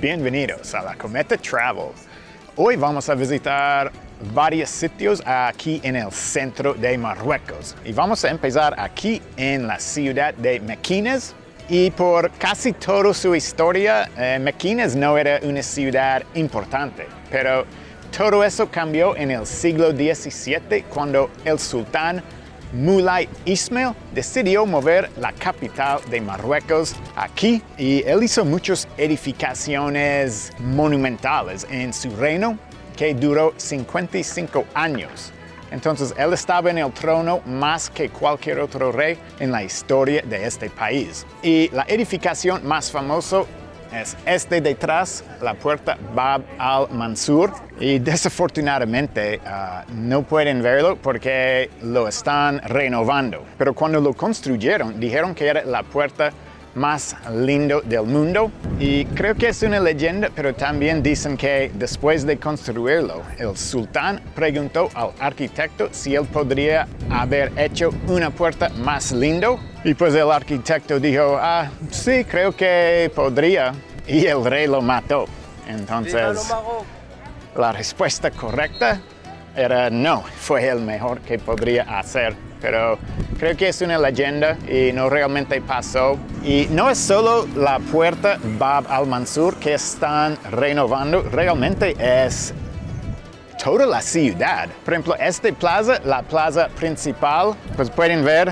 Bienvenidos a la Cometa Travel. Hoy vamos a visitar varios sitios aquí en el centro de Marruecos. Y vamos a empezar aquí en la ciudad de Mequinez. Y por casi toda su historia, Mequinez no era una ciudad importante. Pero todo eso cambió en el siglo XVII cuando el sultán Moulay Ismail decidió mover la capital de Marruecos aquí y él hizo muchas edificaciones monumentales en su reino que duró 55 años. Entonces él estaba en el trono más que cualquier otro rey en la historia de este país. Y la edificación más famosa es este detrás, la puerta Bab al-Mansur. Y desafortunadamente no pueden verlo porque lo están renovando. Pero cuando lo construyeron, dijeron que era la puerta más linda del mundo. Y creo que es una leyenda, pero también dicen que después de construirlo, el sultán preguntó al arquitecto si él podría haber hecho una puerta más linda. Y pues el arquitecto dijo, sí, creo que podría. Y el rey lo mató. Entonces, la respuesta correcta era no, fue el mejor que podría hacer. Pero creo que es una leyenda y no realmente pasó. Y no es solo la puerta Bab al-Mansur que están renovando, realmente es toda la ciudad. Por ejemplo, esta plaza, la plaza principal, pues pueden ver,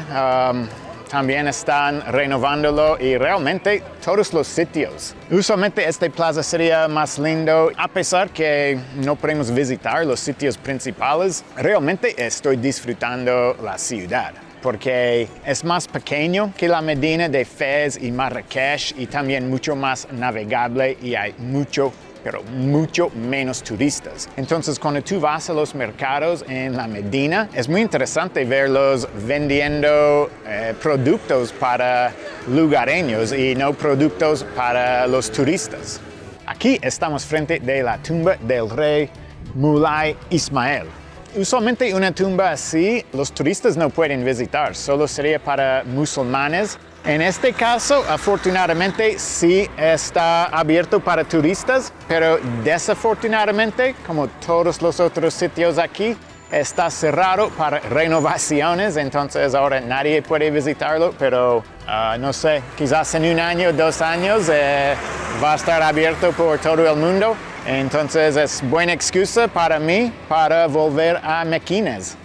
también están renovándolo y realmente todos los sitios. Usualmente esta plaza sería más lindo, a pesar que no podemos visitar los sitios principales. Realmente estoy disfrutando la ciudad porque es más pequeño que la Medina de Fez y Marrakech y también mucho más navegable y hay mucho menos turistas. Entonces, cuando tú vas a los mercados en la Medina, es muy interesante verlos vendiendo productos para lugareños y no productos para los turistas. Aquí estamos frente de la tumba del rey Moulay Ismail. Usualmente una tumba así, los turistas no pueden visitar, solo sería para musulmanes. En este caso, afortunadamente, sí está abierto para turistas, pero desafortunadamente, como todos los otros sitios aquí, está cerrado para renovaciones, entonces ahora nadie puede visitarlo, pero no sé, quizás en 1 año, 2 años va a estar abierto por todo el mundo. Entonces es buena excusa para mí para volver a Mequinez.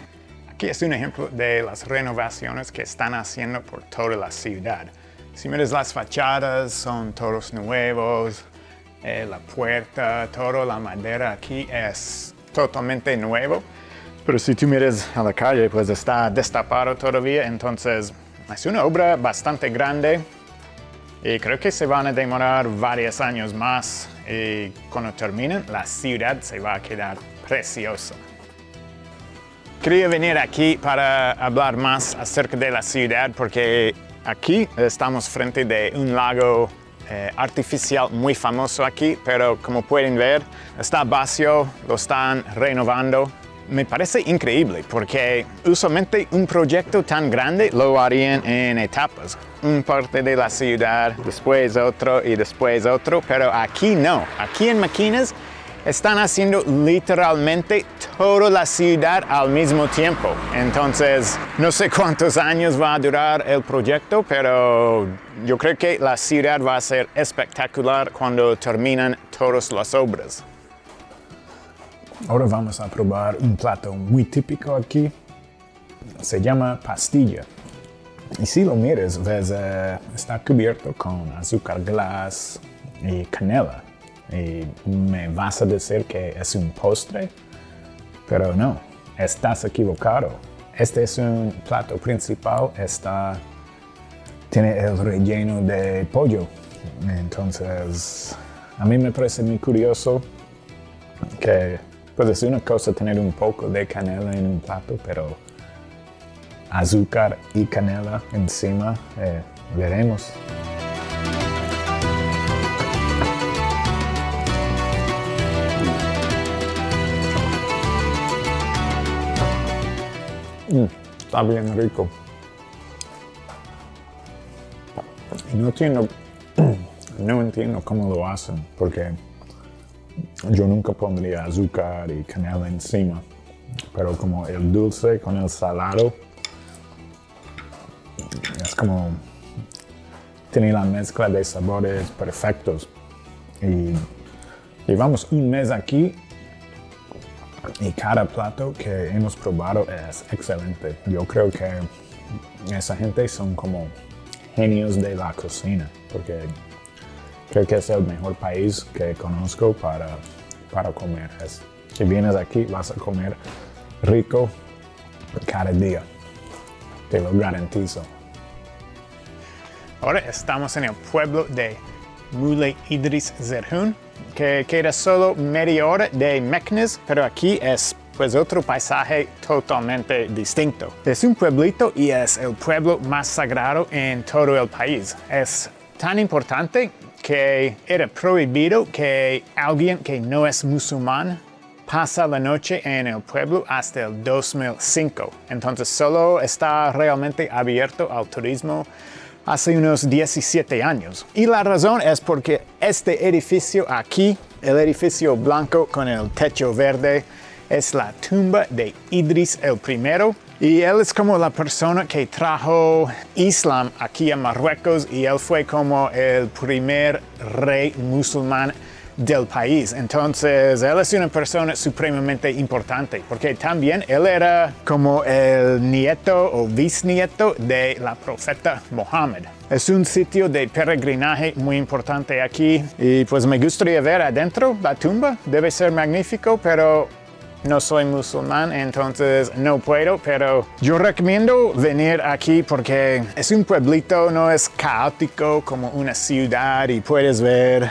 Aquí es un ejemplo de las renovaciones que están haciendo por toda la ciudad. Si miras las fachadas, son todos nuevos, la puerta, toda la madera aquí es totalmente nuevo. Pero si tú miras a la calle, pues está destapado todavía, entonces es una obra bastante grande y creo que se van a demorar varios años más y cuando terminen, la ciudad se va a quedar preciosa. Quería venir aquí para hablar más acerca de la ciudad porque aquí estamos frente de un lago artificial muy famoso aquí, pero como pueden ver, está vacío, lo están renovando. Me parece increíble porque usualmente un proyecto tan grande lo harían en etapas. Una parte de la ciudad, después otro y después otro, pero aquí no. Aquí en Mequinez están haciendo literalmente toda la ciudad al mismo tiempo. Entonces, no sé cuántos años va a durar el proyecto, pero yo creo que la ciudad va a ser espectacular cuando terminan todas las obras. Ahora vamos a probar un plato muy típico aquí. Se llama pastilla. Y si lo miras, ves, está cubierto con azúcar glass y canela. Y me vas a decir que es un postre, pero no, estás equivocado. Este es un plato principal, tiene el relleno de pollo. Entonces, a mí me parece muy curioso que puede ser una cosa tener un poco de canela en un plato, pero azúcar y canela encima, veremos. Está bien rico. Y no tiene no entiendo cómo lo hacen, porque yo nunca pondría azúcar y canela encima, pero como el dulce con el salado, es como, tiene la mezcla de sabores perfectos. Y llevamos un mes aquí y cada plato que hemos probado es excelente. Yo creo que esa gente son como genios de la cocina, porque creo que es el mejor país que conozco para comer. Si vienes aquí vas a comer rico cada día, te lo garantizo. Ahora estamos en el pueblo de Moulay Idriss Zerhoun, que queda solo media hora de Meknes, pero aquí es pues otro paisaje totalmente distinto. Es un pueblito y es el pueblo más sagrado en todo el país. Es tan importante que era prohibido que alguien que no es musulmán pasa la noche en el pueblo hasta el 2005. Entonces solo está realmente abierto al turismo hace unos 17 años. Y la razón es porque este edificio aquí, el edificio blanco con el techo verde, es la tumba de Idris el primero. Y él es como la persona que trajo Islam aquí a Marruecos y él fue como el primer rey musulmán del país. Entonces, él es una persona supremamente importante porque también él era como el nieto o bisnieto de la profeta Mohammed. Es un sitio de peregrinaje muy importante aquí y pues me gustaría ver adentro la tumba. Debe ser magnífico, pero no soy musulmán, entonces no puedo, pero yo recomiendo venir aquí porque es un pueblito, no es caótico como una ciudad y puedes ver.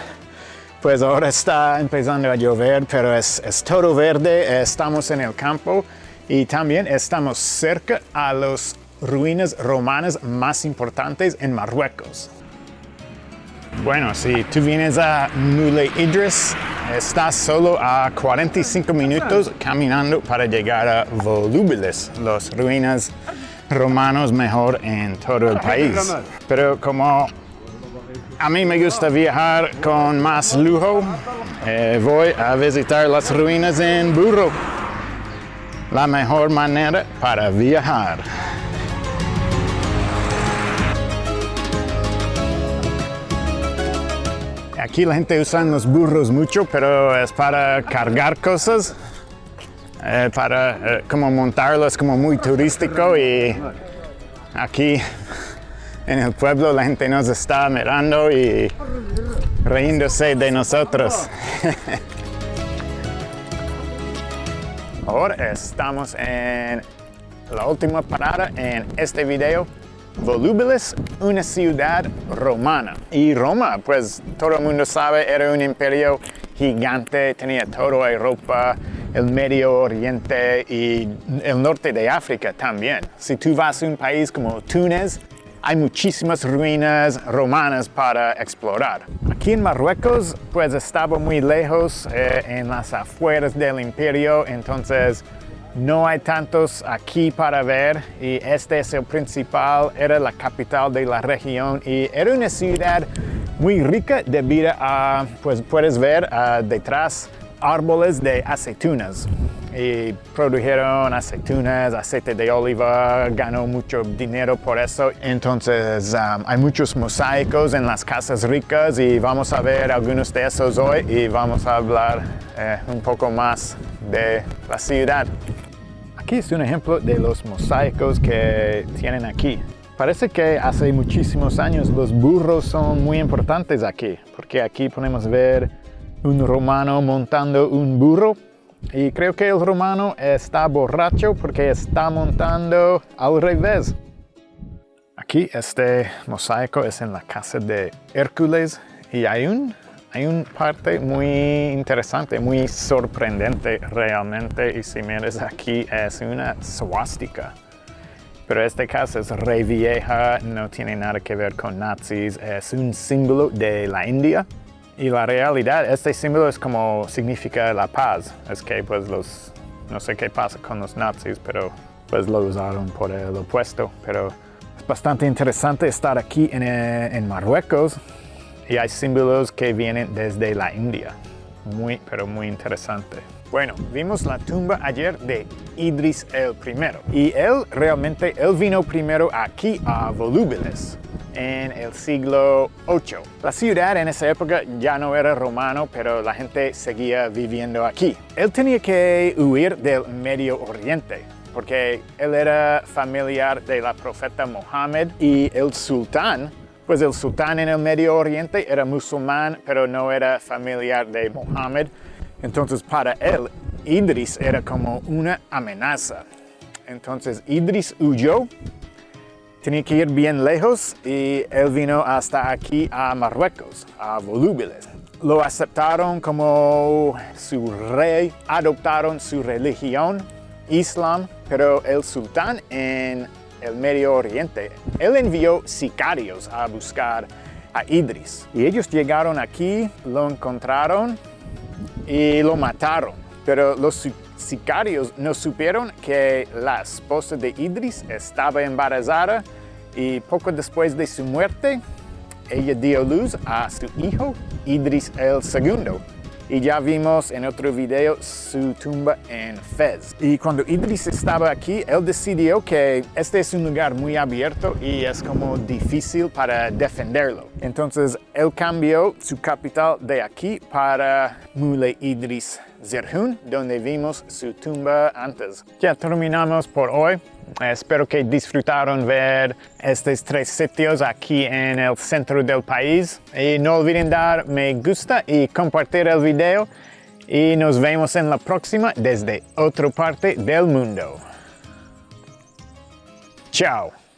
Pues ahora está empezando a llover, pero es todo verde, estamos en el campo y también estamos cerca a las ruinas romanas más importantes en Marruecos. Bueno, si tú vienes a Moulay Idriss, estás solo a 45 minutos caminando para llegar a Volubilis, las ruinas romanas mejor en todo el país. Pero como a mí me gusta viajar con más lujo, voy a visitar las ruinas en burro. La mejor manera para viajar. Aquí la gente usa los burros mucho, pero es para cargar cosas, para como montarlos, como muy turístico y aquí en el pueblo la gente nos está mirando y riéndose de nosotros. Ahora estamos en la última parada en este video. Volubilis, una ciudad romana. Y Roma, pues todo el mundo sabe, era un imperio gigante, tenía toda Europa, el Medio Oriente y el norte de África también. Si tú vas a un país como Túnez, hay muchísimas ruinas romanas para explorar. Aquí en Marruecos, pues estaba muy lejos, en las afueras del imperio, entonces no hay tantos aquí para ver y este es el principal, era la capital de la región y era una ciudad muy rica debido a, pues puedes ver detrás árboles de aceitunas y produjeron aceitunas, aceite de oliva, ganó mucho dinero por eso. Entonces hay muchos mosaicos en las casas ricas y vamos a ver algunos de esos hoy y vamos a hablar un poco más de la ciudad. Aquí es un ejemplo de los mosaicos que tienen aquí. Parece que hace muchísimos años los burros son muy importantes aquí, porque aquí podemos ver un romano montando un burro y creo que el romano está borracho porque está montando al revés. Aquí este mosaico es en la casa de Hércules y hay una parte muy interesante, muy sorprendente realmente y si miras aquí es una suástica. Pero esta casa es re vieja, no tiene nada que ver con nazis, es un símbolo de la India. Y la realidad, este símbolo es como significa la paz. Es que pues no sé qué pasa con los nazis, pero pues lo usaron por el opuesto. Pero es bastante interesante estar aquí en Marruecos. Y hay símbolos que vienen desde la India. Pero muy interesante. Bueno, vimos la tumba ayer de Idris el primero. Y él vino primero aquí a Volubilis en el siglo VIII. La ciudad en esa época ya no era romano, pero la gente seguía viviendo aquí. Él tenía que huir del Medio Oriente, porque él era familiar de la profeta Mohammed y el sultán. Pues el sultán en el Medio Oriente era musulmán, pero no era familiar de Mohammed. Entonces para él, Idris era como una amenaza. Entonces Idris huyó, tenía que ir bien lejos y él vino hasta aquí a Marruecos, a Volubilis. Lo aceptaron como su rey, adoptaron su religión, Islam, pero el sultán en el Medio Oriente, él envió sicarios a buscar a Idris. Y ellos llegaron aquí, lo encontraron y lo mataron. Pero los sicarios no supieron que la esposa de Idris estaba embarazada y poco después de su muerte, ella dio luz a su hijo, Idris el segundo. Y ya vimos en otro video su tumba en Fez. Y cuando Idris estaba aquí, él decidió que este es un lugar muy abierto y es como difícil para defenderlo. Entonces, él cambió su capital de aquí para Moulay Idris Zerhoun, donde vimos su tumba antes. Ya terminamos por hoy. Espero que disfrutaron ver estos 3 sitios aquí en el centro del país. Y no olviden dar me gusta y compartir el video. Y nos vemos en la próxima desde otra parte del mundo. Chao.